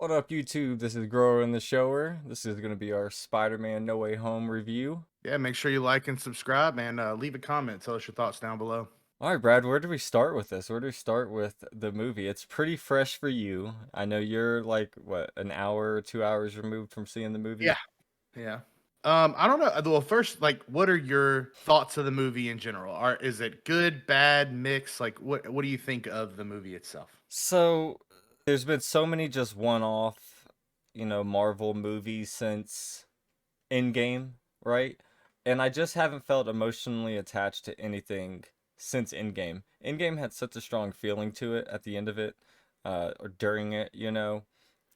What up, YouTube? This is Grower and the Shower. This is going to be our Spider-Man No Way Home review. Yeah, make sure you like and subscribe and leave a comment. Tell us your thoughts down below. All right, Brad, where do we start with this? Where do we start with the movie? It's pretty fresh for you. I know you're like, what, an hour or 2 hours removed from seeing the movie? Yeah, yeah. I don't know. Well, first, like, what are your thoughts of the movie in general? Is it good, bad, mixed? Like, what do you think of the movie itself? So, there's been so many just one-off, Marvel movies since Endgame, right? And I just haven't felt emotionally attached to anything since Endgame. Endgame had such a strong feeling to it at the end of it, or during it.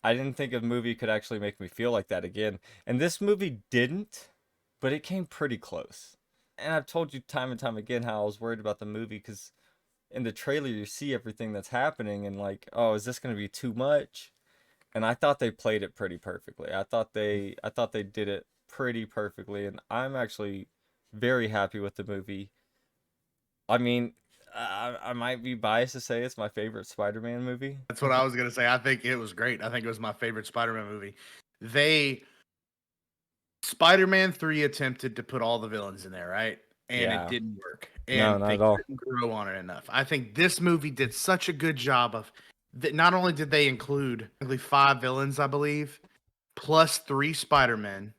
I didn't think a movie could actually make me feel like that again. And this movie didn't, but it came pretty close. And I've told you time and time again how I was worried about the movie because in the trailer you see everything that's happening and like, oh, is this going to be too much? And I thought they played it pretty perfectly. I thought they did it pretty perfectly, and I'm actually very happy with the movie. I mean, I might be biased to say it's my favorite Spider-Man movie. That's what I was gonna say. I think it was great. I think it was my favorite Spider-Man movie. They Spider-Man 3 attempted to put all the villains in there, right? And it Yeah. didn't work. No, And not they at all. couldn't grow on it enough. I think this movie did such a good job of that. Not only did they include only 5 villains, I believe, plus 3 Spider-Men.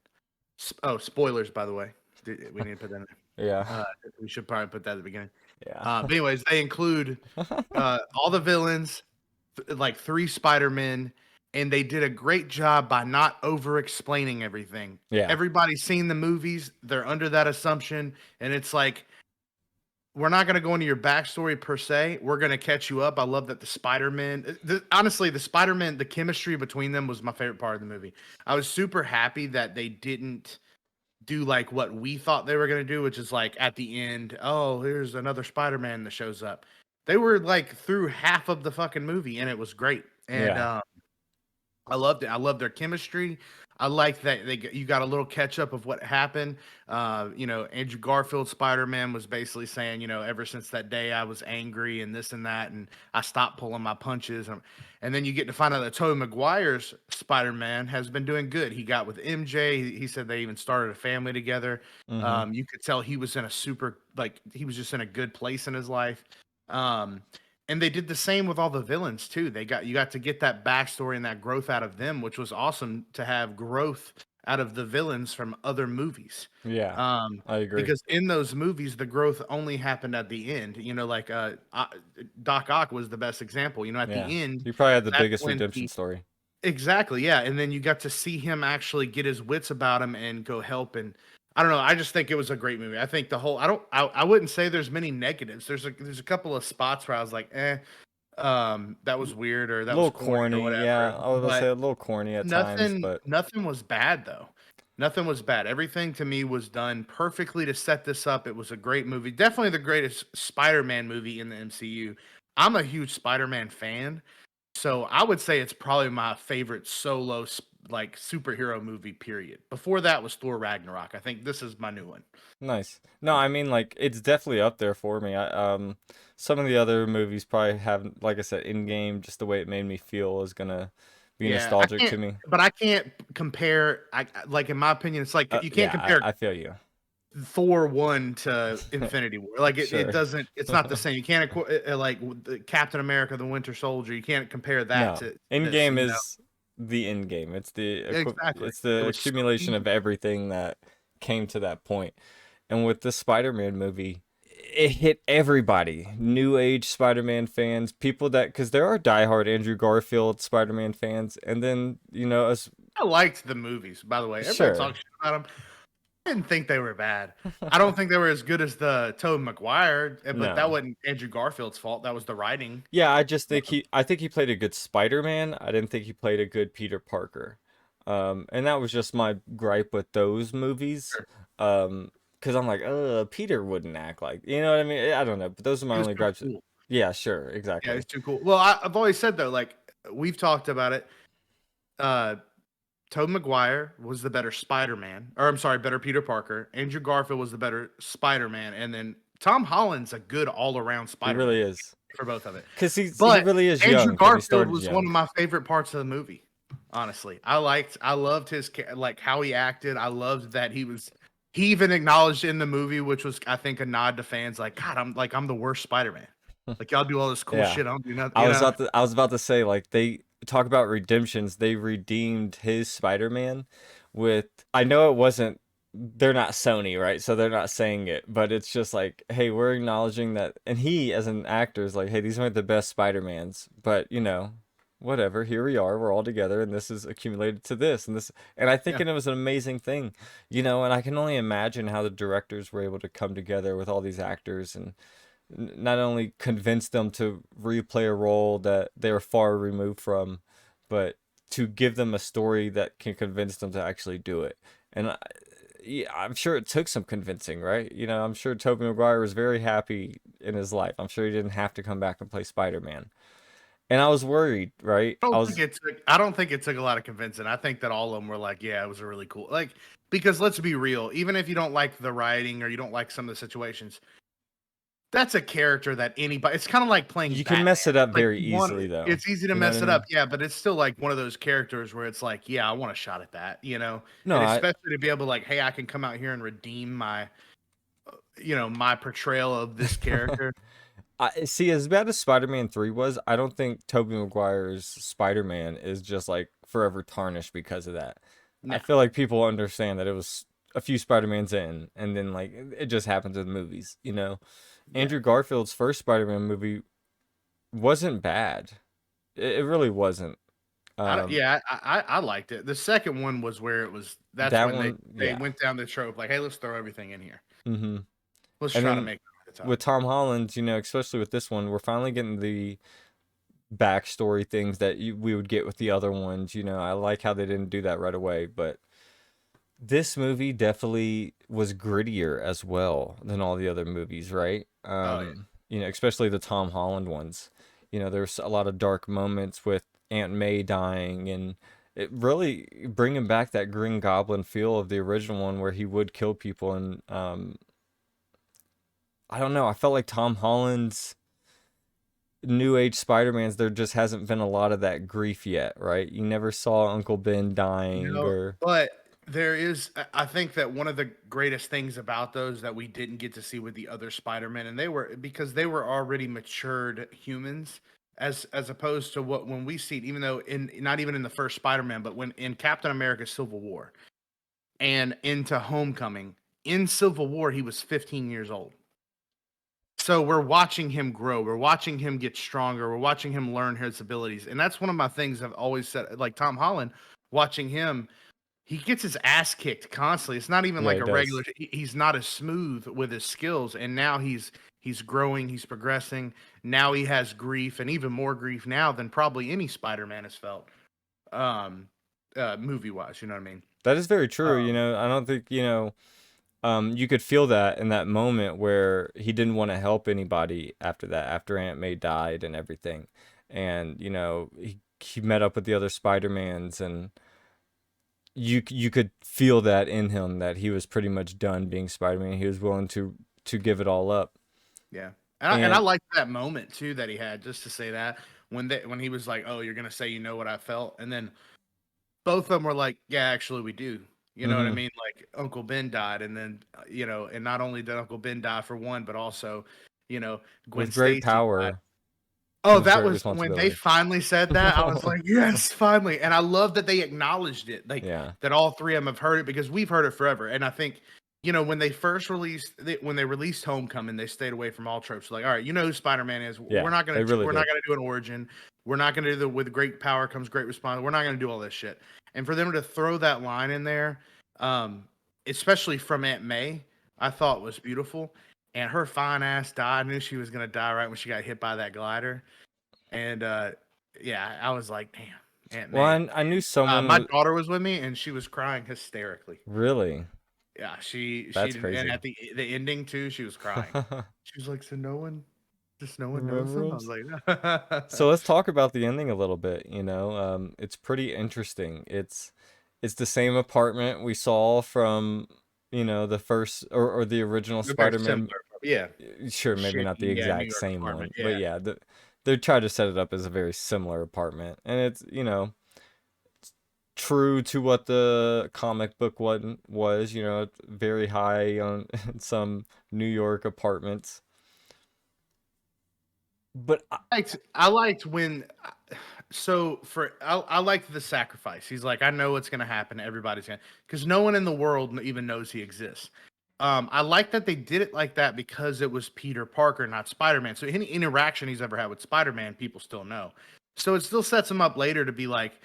Oh, spoilers, by the way. We need to put that in. Yeah. Uh, we should probably put that at the beginning. Yeah. But anyways, they include all the villains, like 3 Spider-Men, and they did a great job by not over explaining everything. Yeah. Everybody's seen the movies, they're under that assumption, and it's like we're not going to go into your backstory per se. We're going to catch you up. I love that the Spider-Man, honestly, the Spider-Man, the chemistry between them was my favorite part of the movie. I was super happy that they didn't do like what we thought they were going to do, which is like at the end, oh, here's another Spider-Man that shows up. They were like through half of the fucking movie and it was great. And Yeah. I loved it. I loved their chemistry. I like that you got a little catch up of what happened. Andrew Garfield Spider-Man was basically saying, ever since that day I was angry and this and that, and I stopped pulling my punches. And then you get to find out that Tobey Maguire's Spider-Man has been doing good. He got with MJ. He said they even started a family together. Mm-hmm. You could tell he was in a super like he was just in a good place in his life. Um, and they did the same with all the villains too. You got to get that backstory and that growth out of them, which was awesome to have growth out of the villains from other movies. Yeah. I agree. Because in those movies, the growth only happened at the end. Doc Ock was the best example. At Yeah. the end, You probably had the that's biggest when redemption story. exactly, yeah. And then you got to see him actually get his wits about him and go help. And I don't know. I just think it was a great movie. I think the whole. I wouldn't say there's many negatives. There's a couple of spots where I was like, that was weird or A that was little corny or corny, whatever. yeah. I was gonna But say a little corny at times, nothing but nothing was bad though. Nothing was bad. Everything to me was done perfectly to set this up. It was a great movie. Definitely the greatest Spider-Man movie in the MCU. I'm a huge Spider-Man fan, so I would say it's probably my favorite solo like superhero movie period. Before that was Thor Ragnarok. I think this is my new one. nice. No, I mean like it's definitely up there for me. Some of the other movies probably have, like I said, in-game, just the way it made me feel is gonna be Yeah, nostalgic to me. I can't compare. Like in my opinion, it's like you can't Yeah, compare I feel you. Thor 1 to Infinity War. Like it Sure. doesn't. It's not the same. You can't like the Captain America, the Winter Soldier. You can't compare that No. to this. In-game is the in-game. Exactly. It's It the was so accumulation easy. of everything that came to that point. And with this Spider-Man movie, it hit everybody. New age Spider-Man fans, people that, because there are diehard Andrew Garfield Spider-Man fans, and then, us, I liked the movies, by the way. Everybody sure. talks shit about them. I didn't think they were bad. I don't think they were as good as the Tobey Maguire, but that No. wasn't Andrew Garfield's fault. That was the writing. Yeah, I think he played a good Spider-Man. I didn't think he played a good Peter Parker. And that was just my gripe with those movies. Sure. Because I'm like, Peter wouldn't act like, you know what I mean? I don't know, but those are my He was only too gripes. cool. Yeah, sure, Yeah, exactly. it's too cool. Well, I've always said though, like we've talked about it. Uh, Tobey Maguire was the better Spider-Man, or I'm sorry, better Peter Parker. Andrew Garfield was the better Spider-Man, and then Tom Holland's a good all-around He really Spider-Man is. for both of it. Because he But really is Andrew young, because he Garfield started was one young. of my favorite parts of the movie. Honestly, I loved his like how he acted. I loved that he even acknowledged in the movie, which was I think a nod to fans, like God, I'm the worst Spider-Man. Like y'all do all this cool Yeah. shit, I don't do nothing. You know? I was about to say, like, they talk about redemptions. They redeemed his Spider-Man with, I know it wasn't, they're not Sony, right? So they're not saying it, but it's just like, hey, we're acknowledging that, and he as an actor is like, hey, these aren't the best Spider-Mans, but whatever, here we are, we're all together, and this is accumulated to this and this, and I think Yeah, it was an amazing thing, and I can only imagine how the directors were able to come together with all these actors and not only convince them to replay a role that they are far removed from, but to give them a story that can convince them to actually do it. And yeah, I'm sure it took some convincing, right? I'm sure Tobey Maguire was very happy in his life. I'm sure he didn't have to come back and play Spider-Man. And I was worried, right? I don't think it took a lot of convincing. I think that all of them were like, yeah, it was a really cool, like, because let's be real, even if you don't like the writing or you don't like some of the situations, that's a character that anybody, it's kind of like playing You can Batman. mess it up Like very easily, though. it's easy to You know what mess I it up, mean? yeah, but it's still like one of those characters where it's like, yeah, I want a shot at that, you know? No, And I, especially to be able to like, hey, I can come out here and redeem my, my portrayal of this character. I see, as bad as Spider-Man 3 was, I don't think Tobey Maguire's Spider-Man is just like forever tarnished because of that. I No. feel like people understand that it was a few Spider-Mans in, and then like it just happens in movies. Yeah. Andrew Garfield's first Spider-Man movie wasn't bad. It really wasn't. I don't, Um, yeah, I liked it. The second one was where it was that's that when one, they yeah. went down the trope, like, hey, let's throw everything in here. hmm Let's And try to then make it over the top. with Tom Holland, especially with this one, we're finally getting the backstory things that we would get with the other ones. I like how they didn't do that right away, but this movie definitely was grittier as well than all the other movies, right? Oh yeah. Especially the Tom Holland ones. There's a lot of dark moments with Aunt May dying and it really bringing back that Green Goblin feel of the original one where he would kill people and I don't know, I felt like Tom Holland's New Age Spider-Mans, there just hasn't been a lot of that grief yet, right? You never saw Uncle Ben dying No, or but there is I think that one of the greatest things about those that we didn't get to see with the other Spider-Man, and they were because they were already matured humans as opposed to what when we see it, even though in not even in the first Spider-Man, but when in Captain America Civil War and into Homecoming, in Civil War he was 15 years old. So we're watching him grow. We're watching him get stronger. We're watching him learn his abilities. And that's one of my things I've always said. Like Tom Holland, watching him, he gets his ass kicked constantly. It's not even yeah, like he a does. regular. He's not as smooth with his skills, and now he's growing. He's progressing. Now he has grief, and even more grief now than probably any Spider-Man has felt, um, movie wise. You know what I mean? That is very true. Um, I don't think, you could feel that in that moment where he didn't want to help anybody after that, after Aunt May died and everything. And, he met up with the other Spider-Mans and you could feel that in him that he was pretty much done being Spider-Man. He was willing to give it all up. yeah, and I And liked that moment too that he had. Just to say that when he was like, "Oh, you're gonna say you know what I felt," and then both of them were like, "Yeah, actually, we do." You know what I mhm, mean? Like Uncle Ben died, and then and not only did Uncle Ben die for one, but also, Gwen with great Stacy died. power Oh, comes that great was when they responsibility. finally said that. I was like, yes, finally. And I love that they acknowledged it, like Yeah. that all three of them have heard it because we've heard it forever. And I think, when they first when they released Homecoming, they stayed away from all tropes. Like, all right, you know who Spider-Man is. Yeah, they really We're not did. gonna do an origin. We're not gonna do the with great power comes great response. We're not gonna do all this shit. And for them to throw that line in there, um, especially from Aunt May, I thought was beautiful. And her fine ass died. I knew she was gonna die right when she got hit by that glider. And yeah, I was like, damn, Aunt Well, May. I knew someone My was daughter was with me, and she was crying hysterically. really. Yeah, she That's didn't. And crazy. at the ending too, she was crying. She was like, "So no one knows Remember him." I 'em? was like, So let's talk about the ending a little bit. It's pretty interesting. It's the same apartment we saw from, the first or the original "They're very Spider-Man. similar." Yeah, Sure, maybe not the shitty, yeah, New exact York same apartment. one, but Yeah, yeah, they tried to set it up as a very similar apartment, and it's true to what the comic book one was, you know, very high on some New York apartments. But I liked when so for I liked the sacrifice. He's like, I know what's gonna happen. Everybody's gonna because no one in the world even knows he exists. I like that they did it like that because it was Peter Parker, not Spider Man. So any interaction he's ever had with Spider Man, people still know. So it still sets him up later to be like,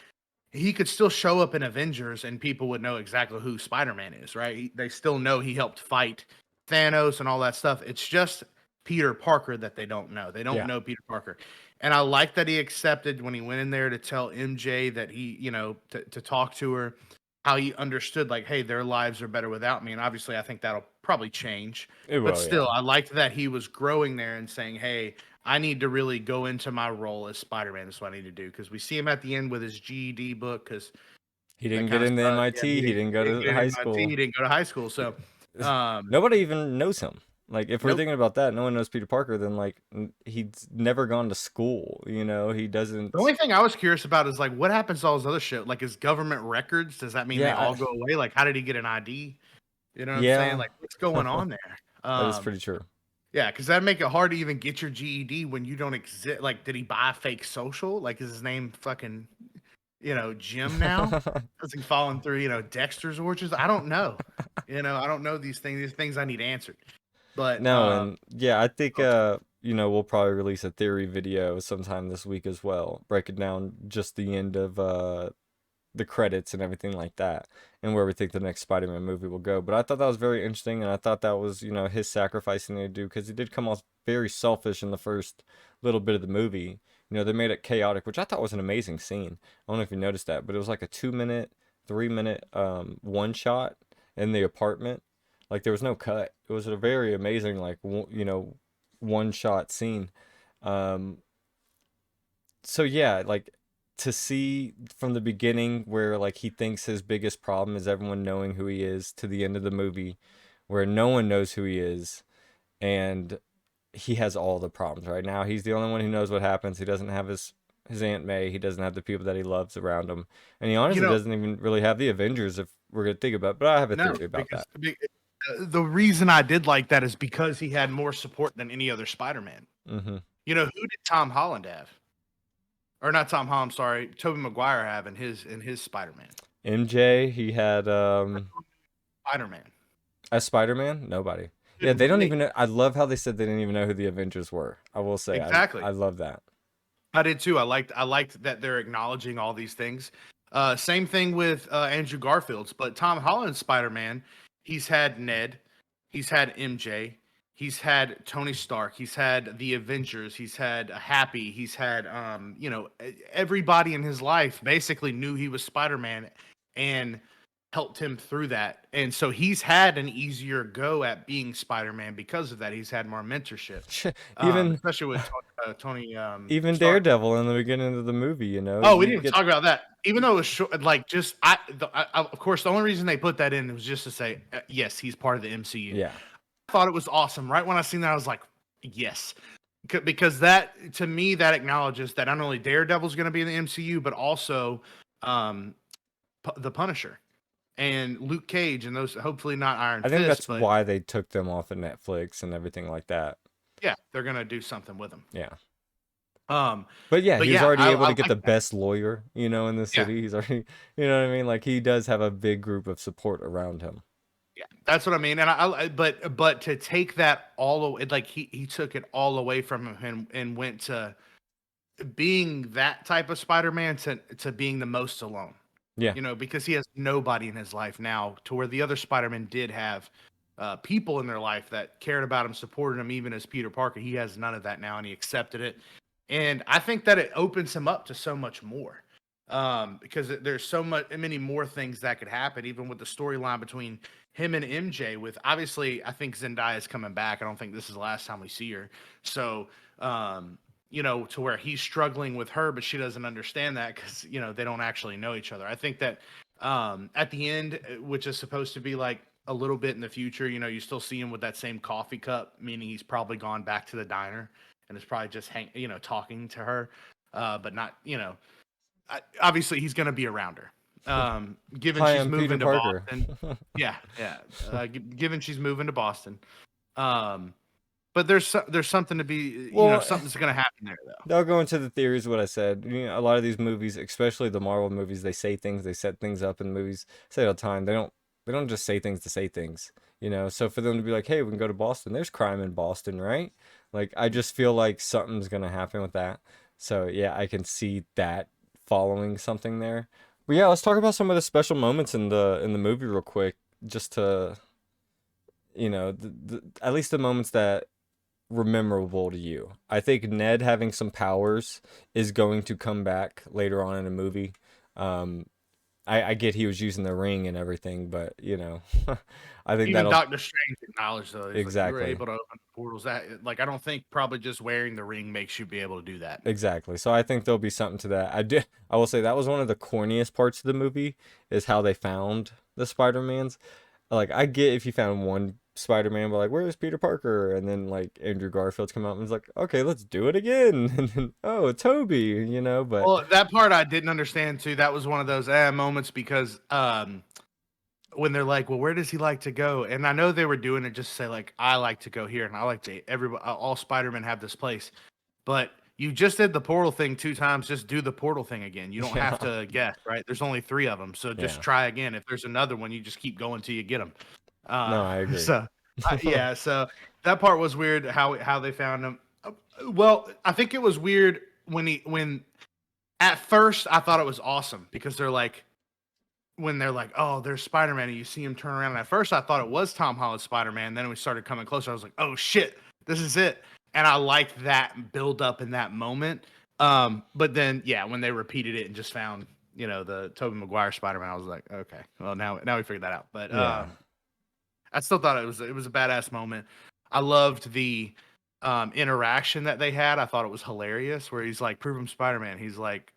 he could still show up in Avengers and people would know exactly who Spider Man is, right? They still know he helped fight Thanos and all that stuff. It's just Peter Parker that they don't know. They don't yeah, know Peter Parker. And I like that he accepted when he went in there to tell MJ that he, to talk to her, how he understood, like, hey, their lives are better without me. And obviously, I think that'll probably change. it But will, yeah. still, I liked that he was growing there and saying, hey, I need to really go into my role as Spider Man. That's what I need to do because we see him at the end with his GED book because He that didn't get kind of into stuff. Yeah, MIT, he didn't go he didn't to get high into MIT. school. He didn't go to high school. So, Nobody even knows him. Like, if we're nope. thinking about that, no one knows Peter Parker, then, like, he's never gone to school, you know? He The doesn't. only thing I was curious about is like what happens to all his other shit? Like his government records, does that mean they Yeah, all go away? Like how did he get an ID? You know what I'm saying? yeah, Like what's going on there? that is pretty true. Yeah, because that'd make it hard to even get your GED when you don't exist. Like, did he buy a fake social? Like, is his name fucking, Jim now? Is he falling through, Dexter's orchards? I don't know. I don't know these things. These things I need answered. But No, and yeah, I think oh, you know, we'll probably release a theory video sometime this week as well, breaking down just the end of the credits and everything like that, and where we think the next Spider-Man movie will go. But I thought that was very interesting, and I thought that was, you know, his sacrificing to do because he did come off very selfish in the first little bit of the movie. You know, they made it chaotic, which I thought was an amazing scene. I don't know if you noticed that, but it was like a 2 minute, 3 minute one shot in the apartment. Like there was no cut. It was a very amazing, like, you know, one shot scene. Um, so yeah, like to see from the beginning where like he thinks his biggest problem is everyone knowing who he is to the end of the movie where no one knows who he is and he has all the problems right now. He's the only one who knows what happens. He doesn't have his Aunt May. He doesn't have the people that he loves around him. And he you honestly know, doesn't even really have the Avengers if we're going to think about it. But I have a no, theory about because that. the reason I did like that is because he had more support than any other Spider-Man. Hmm. Who did Tom Holland have? Or not Tom Holland, sorry, Tobey Maguire have in his Spider-Man. MJ, he had Spider-Man. as Spider-Man, nobody. Yeah, Didn't they don't relate. even know. I love how they said they didn't even know who the Avengers were. I will say, Exactly. I love that. I did too. I liked that they're acknowledging all these things. Same thing with Andrew Garfield's, but Tom Holland's Spider-Man, he's had Ned, he's had MJ, he's had Tony Stark, he's had the Avengers, he's had Happy, he's had everybody in his life basically knew he was Spider-Man and helped him through that. And so he's had an easier go at being Spider-Man because of that. He's had more mentorship. Even Especially with Tony even Stark. Daredevil in the beginning of the movie, you know, Oh, we you didn't even get talk about that. Even though it was short, like just of course, the only reason they put that in was just to say, yes, he's part of the MCU. yeah. I thought it was awesome. Right when I seen that, I was like, yes, because that to me that acknowledges that not only Daredevil's going to be in the MCU, but also um, the Punisher and Luke Cage and those. Hopefully not Iron I think Fist, that's but why they took them off of Netflix and everything like that. yeah, they're going to do something with them. Yeah. Um, But yeah, but he was yeah, already I able to get like the that. best lawyer, you know, in the Yeah. city. He's already, you know what I mean? Like he does have a big group of support around him. Yeah, that's what I mean. And but to take that all away, like he took it all away from him and went to being that type of Spider-Man to being the most alone. Yeah. Because he has nobody in his life now, to where the other Spider-Man did have people in their life that cared about him, supported him, even as Peter Parker. He has none of that now, and he accepted it. And I think that it opens him up to so much more. Because there's many more things that could happen, even with the storyline between him and MJ. With obviously, I think Zendaya is coming back. I don't think this is the last time we see her. So, to where he's struggling with her, but she doesn't understand that because they don't actually know each other. I think that at the end, which is supposed to be like a little bit in the future, you still see him with that same coffee cup, meaning he's probably gone back to the diner and is probably just talking to her, but not obviously he's going to be around her. Given Hi, she's I'm Peter moving to Parker. Boston. Yeah, yeah. Given she's moving to Boston. Um, but there's something to be, Well, something's gonna happen there though. I'll go into the theories. What I said. A lot of these movies, especially the Marvel movies, they say things, they set things up in the movies. Say it all the time. They don't just say things to say things. So for them to be like, hey, we can go to Boston. There's crime in Boston, right? Like I just feel like something's gonna happen with that. So yeah, I can see that following something there. But yeah, let's talk about some of the special moments in the movie real quick, just to at least the moments that were memorable to you. I think Ned having some powers is going to come back later on in the movie. Um, I get he was using the ring and everything, but I think Even that'll Doctor Strange acknowledged though, he's like, you were exactly. able to open portals. That like I don't think probably just wearing the ring makes you be able to do that. Exactly. So I think there'll be something to that. I will say that was one of the corniest parts of the movie is how they found the Spider-Mans. Like I get if you found one Spider-Man, but like where's Peter Parker? And then like Andrew Garfield's come out and was like, okay, let's do it again. And then oh, Toby, but Well, that part I didn't understand too. That was one of those moments because when they're like, "Well, where does he like to go?" And I know they were doing it just to say like, "I like to go here," and I like to everybody, all Spider-Men have this place. But you just did the portal thing 2 times. Just do the portal thing again. You don't have yeah, to guess, right? There's only 3 of them, so just yeah. try again. If there's another one, you just keep going till you get them. No, I agree. So yeah, so that part was weird how they found him. Well, I think it was weird when at first I thought it was awesome because they're like when they're like, oh, there's Spider Man, and you see him turn around. And at first, I thought it was Tom Holland's Spider Man. Then we started coming closer. I was like, oh shit, this is it. And I liked that build up in that moment. But then, yeah, when they repeated it and just found, the Tobey Maguire Spider Man, I was like, okay, well now we figured that out. But Yeah. I still thought it was a badass moment. I loved the interaction that they had. I thought it was hilarious. Where he's like, "Prove him Spider Man." He's like,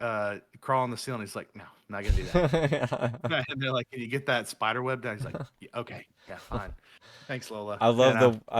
crawl on the ceiling. He's like, "No, I'm not gonna do that." And they're like, "Can you get that spider web down?" He's like, "Yeah, okay, yeah, fine. Thanks, Lola." I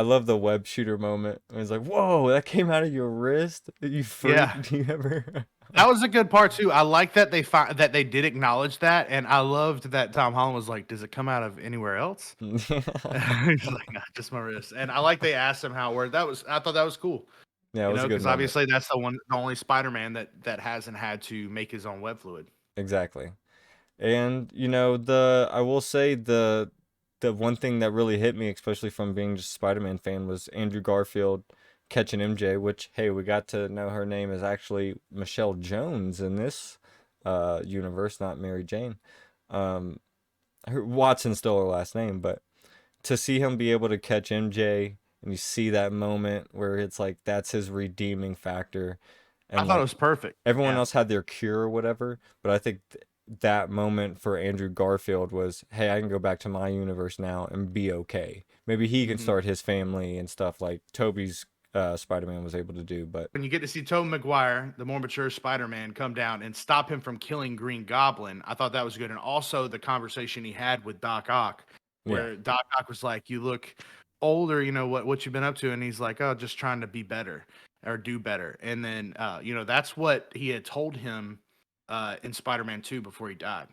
love the web shooter moment. It was like, whoa, that came out of your wrist. You freak. Yeah, Do you ever? that was a good part too. I like that that they did acknowledge that, and I loved that Tom Holland was like, "Does it come out of anywhere else?" He's like, "Nah, just my wrist." And I like they asked him how it worked. I thought that was cool. Yeah, it was a good Because moment. obviously that's the only Spider-Man that hasn't had to make his own web fluid. Exactly. And the I will say the one thing that really hit me, especially from being just a Spider-Man fan, was Andrew Garfield catching MJ, which hey, we got to know her name is actually Michelle Jones in this universe, not Mary Jane. Um Watson's still her last name, but to see him be able to catch MJ and you see that moment where it's like that's his redeeming factor I and thought it like was perfect. everyone Yeah. else had their cure or whatever, but I think that moment for Andrew Garfield was, hey, I can go back to my universe now and be okay. Maybe he can Mhm. start his family and stuff like Toby's Spider-Man was able to do, but When you get to see Tobey Maguire, the more mature Spider-Man, come down and stop him from killing Green Goblin, I thought that was good. And also the conversation he had with Doc Ock, yeah. where Doc Ock was like, "You look older. What you've been up to?" And he's like, "Oh, just trying to be better or do better." And then that's what he had told him in Spider-Man 2 before he died.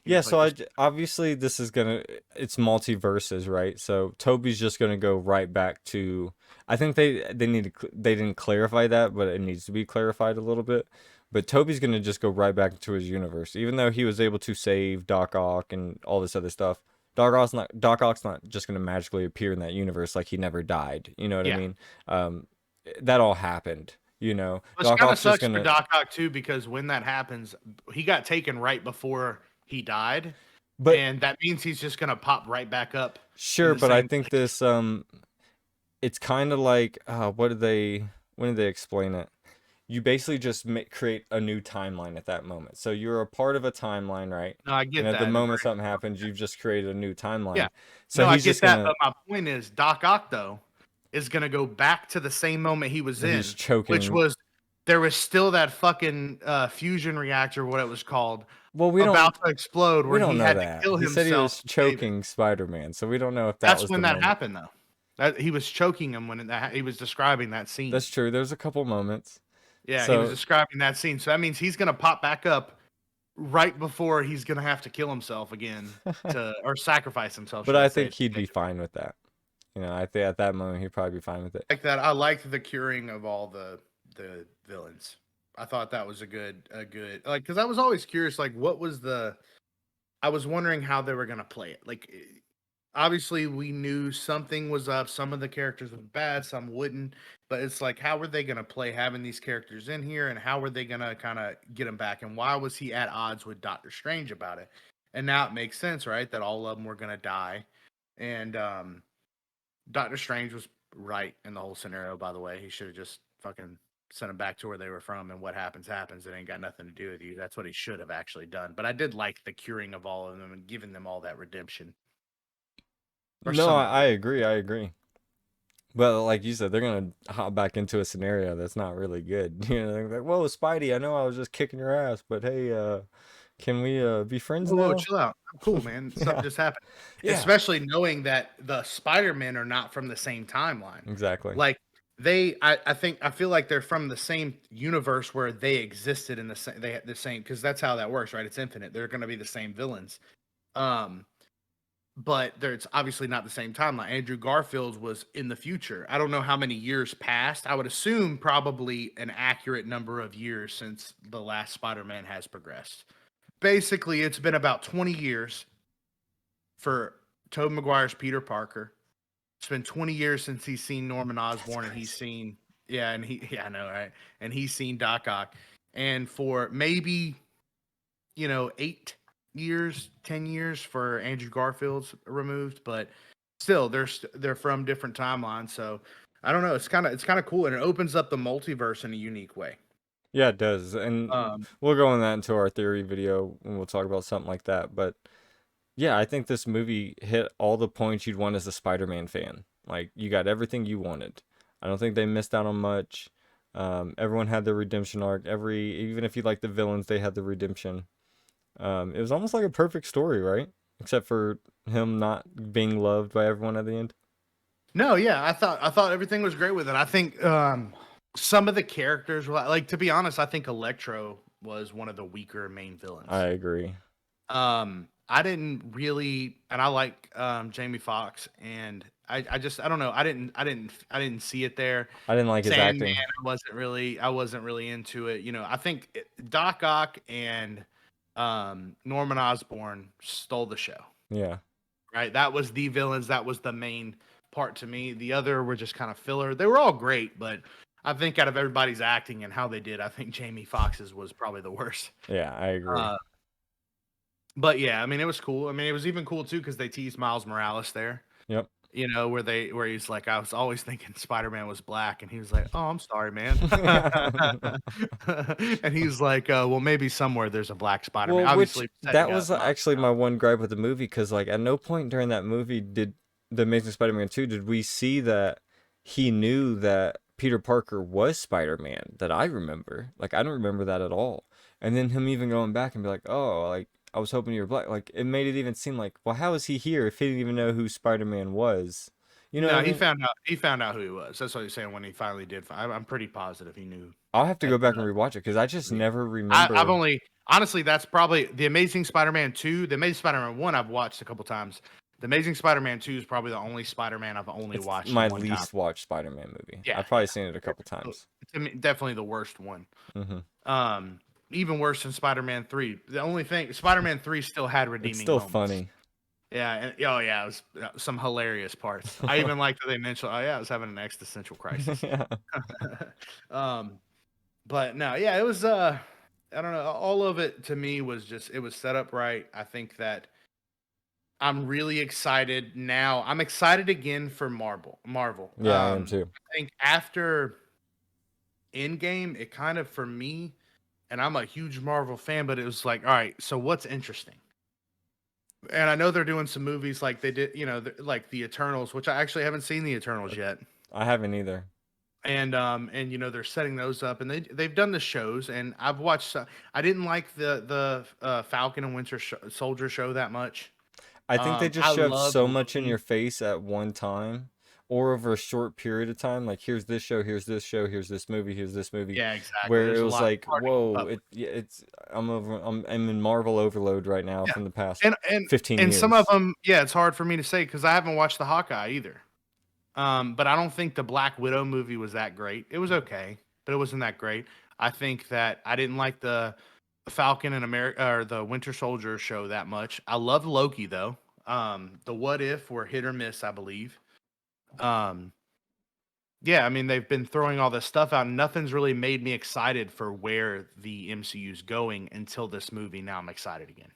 He Yeah, was like, so "Just obviously this is gonna it's multiverses, right? So Toby's just gonna go right back to I think they didn't clarify that, but it needs to be clarified a little bit. But Toby's gonna just go right back into his universe, even though he was able to save Doc Ock and all this other stuff. Doc Ock's not just gonna magically appear in that universe like he never died. You know what I yeah." mean? That all happened. Which Doc kind of Ock's just sucks for gonna Doc Ock too, because when that happens, he got taken right before he died, but and that means he's just gonna pop right back up in sure, the but I same think place. this it's kind of like when did they explain it? You basically just create a new timeline at that moment. So you're a part of a timeline, right? No, I And get at the that. And moment something happens, you've just created a new yeah, timeline. So no, I he's get just that. gonna But my point is, Doc Ock though is gonna go back to the same moment he was he's in, which choking. was there was still that fucking fusion reactor, what it was called, Well, about to explode, we where don't he know had to that. kill He said he himself was to save it. choking Spider-Man, so we don't know if that That's was the when that moment. happened though. That he was choking him when he was describing that scene. That's true. There's a couple moments. Yeah, he was So describing that scene. So that means he's gonna pop back up right before he's gonna have to kill himself again or sacrifice himself, But should I I say? think he'd be fine with that. You know, I think at that moment he'd probably be fine with it. Like that. I liked the curing of all the villains. I thought that was a good like because I was always curious like what was the I was wondering how they were gonna play it. Like obviously we knew something was up. Some of the characters were bad, some wouldn't. But it's like how were they gonna play having these characters in here, and how were they gonna kind of get them back? And why was he at odds with Doctor Strange about it? And now it makes sense, right? That all of them were gonna die, and Doctor Strange was right in the whole scenario, by the way. He should have just fucking sent them back to where they were from, and what happens, happens. It ain't got nothing to do with you. That's what he should have actually done. But I did like the curing of all of them and giving them all that redemption. Or No, some of I it. agree. I agree. But like you said, they're gonna hop back into a scenario that's not really good. You know, they're like, "Whoa, Spidey, I know I was just kicking your ass, but hey, can we be friends Whoa, now?" chill out. I'm cool, man. Something Yeah, just happened. yeah, Especially knowing that the Spider-Men are not from the same timeline. exactly. Like I feel like they're from the same universe where they existed in the same they had the same because that's how that works, right? It's infinite. They're gonna be the same villains. Um, but it's obviously not the same timeline. Andrew Garfield was in the future. I don't know how many years passed. I would assume probably an accurate number of years since the last Spider-Man has progressed. Basically, it's been about 20 years for Tobey Maguire's Peter Parker. It's been 20 years since he's seen Norman That's Osborn, and he's crazy. seen yeah, I know, right? And he's seen Doc Ock. And for maybe 8 years, 10 years for Andrew Garfield's removed, but still they're from different timelines. So I don't know. It's kind of cool, and it opens up the multiverse in a unique way. Yeah, it does, and Um, we'll go in that into our theory video when we'll talk about something like that. But yeah, I think this movie hit all the points you'd want as a Spider-Man fan. Like you got everything you wanted. I don't think they missed out on much. Everyone had their redemption arc. Even if you like the villains, they had the redemption. It was almost like a perfect story, right? Except for him not being loved by everyone at the end. no, yeah, I thought everything was great with it. I think some of the characters were like to be honest, I think Electro was one of the weaker main I villains. agree. I didn't really, and I like Jamie Foxx, and I don't know, I didn't see it there. I didn't like his Sandman, acting. I wasn't really into it. I think Doc Ock and Norman Osborn stole the show. Yeah. Right, that was the villains. That was the main part to me. The other were just kind of filler. They were all great, but I think out of everybody's acting and how they did, I think Jamie Foxx's was probably the worst. Yeah, I agree. Uh, but yeah, I mean, it was cool. I mean, it was even cool too because they teased Miles Morales there. Yep. Where he's like, I was always thinking Spider Man was black, and he was like, oh, I'm sorry, man. And he's like, well, maybe somewhere there's a black Spider Man. Well, which Obviously that setting up was Miles actually my Morales. one gripe with the movie, because like at no point during that movie did the Amazing Spider-Man 2 did we see that he knew that Peter Parker was Spider-Man that I remember. Like I don't remember that at all. And then him even going back and be like, "Oh, like I was hoping you were black." Like it made it even seem like, "Well, how is he here if he didn't even know who Spider-Man was?" You know what No, I he mean? found out. He found out who he was. That's what he's saying when he finally did. I'm pretty positive he knew I'll have to at go back the and rewatch it because I just movie. never I've remember. only honestly that's probably the Amazing Spider-Man 2. The Amazing Spider-Man 1 I've watched a couple times. The Amazing Spider-Man 2 is probably the only Spider-Man I've only It's watched my one time. least watched Spider-Man movie. Yeah, I've probably yeah. seen it a couple times. To me, definitely the worst one. Hmm. Um, Even worse than Spider-Man 3. The only thing Spider-Man 3 still had It's redeeming still moments. funny. Yeah, and oh yeah, it was some hilarious parts. I even liked that they mentioned, oh yeah, I was having an existential crisis. Yeah. um, but no, yeah, it was I don't know, all of it to me was just it was set up right. I think that I'm really excited now. I'm excited again for Marvel. Yeah, I am too. I think after Endgame, it kind of for me, and I'm a huge Marvel fan, but it was like, all right, so what's interesting? And I know they're doing some movies like they did, like the Eternals, which I actually haven't seen the Eternals yet. I haven't either. And they're setting those up, and they've done the shows, and I've watched. I didn't like the Falcon and Soldier show that much. I think they just I shoved love so much in Loki. your face at one time. or over a short period of time. Like here's this show, here's this show, here's this movie, here's this movie, Yeah, exactly. where it There's a was lot. like, Hard to keep whoa, up with. it's I'm in Marvel overload right now Yeah, from the past and and 15 and some of years. them, yeah, it's hard for me to say because I haven't watched the Hawkeye either. But I don't think the Black Widow movie was that great. It was okay, but it wasn't that great. I think that I didn't like the Falcon and America or the Winter Soldier show that much. I love Loki though. The What If were hit or miss, I believe. Um, yeah, I mean they've been throwing all this stuff out, and nothing's really made me excited for where the MCU's going until this movie. Now I'm excited again.